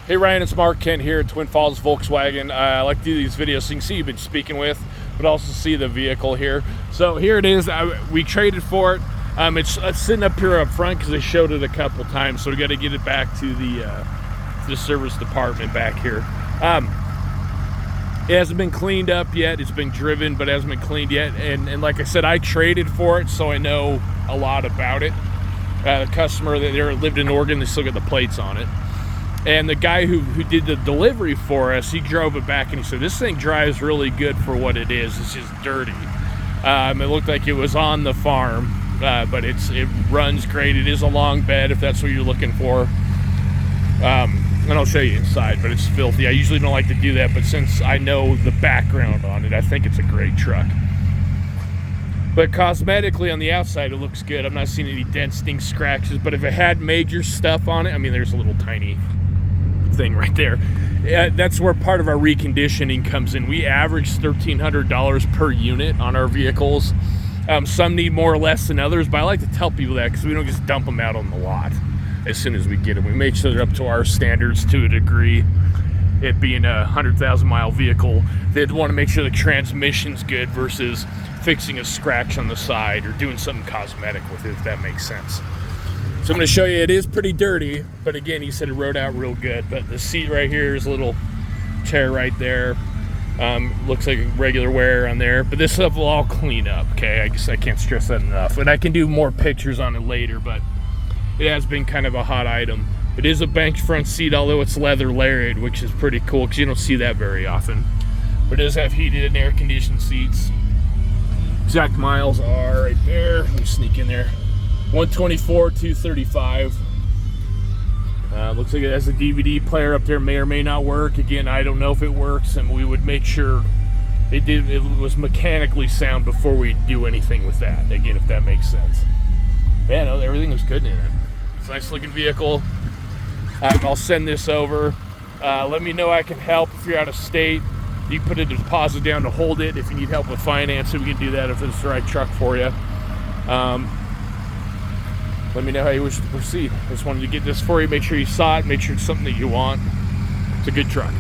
Hey Ryan, it's Mark Kent here at Twin Falls Volkswagen. I like to do these videos so you can see who you've been speaking with, but also see the vehicle here. So here it is. We traded for it. It's sitting up here up front because they showed it a couple times, so we got to get it back to the service department back here. It hasn't been cleaned up yet. It's been driven, but it hasn't been cleaned yet. And like I said, I traded for it, so I know a lot about it. The customer that lived in Oregon, they still got the plates on it. And the guy who did the delivery for us, he drove it back and he said, this thing drives really good for what it is. It's just dirty. It looked like it was on the farm, but it runs great. It is a long bed if that's what you're looking for. And I'll show you inside, but it's filthy. I usually don't like to do that, but since I know the background on it, I think it's a great truck. But cosmetically on the outside, it looks good. I'm not seeing any dents, stings, scratches, but if it had major stuff on it, I mean, there's a little tiny thing right there. That's where part of our reconditioning comes in. We average $1,300 per unit on our vehicles. Some need more or less than others, but I like to tell people that because we don't just dump them out on the lot as soon as we get them. We make sure they're up to our standards to a degree. It being a 100,000 mile vehicle, they'd want to make sure the transmission's good versus fixing a scratch on the side or doing something cosmetic with it, if that makes sense. So I'm going to show you, it is pretty dirty, but again, he said it rode out real good. But the seat right here is a little tear right there. Looks like regular wear on there, but this stuff will all clean up, okay? I guess I can't stress that enough. And I can do more pictures on it later, but it has been kind of a hot item. It is a banked front seat, although it's leather Lariat, which is pretty cool because you don't see that very often. But it does have heated and air conditioned seats. Exact miles are right there. Let me sneak in there. 124, 235. Looks like it has a DVD player up there. May or may not work. Again, I don't know if it works, and we would make sure it was mechanically sound before we do anything with that. Again, if that makes sense. Yeah, no, everything was good in it. It's a nice looking vehicle. I'll send this over. Let me know I can help if you're out of state. You can put a deposit down to hold it. If you need help with financing, we can do that if it's the right truck for you. Let me know how you wish to proceed. I just wanted to get this for you, make sure you saw it, make sure it's something that you want. It's a good truck.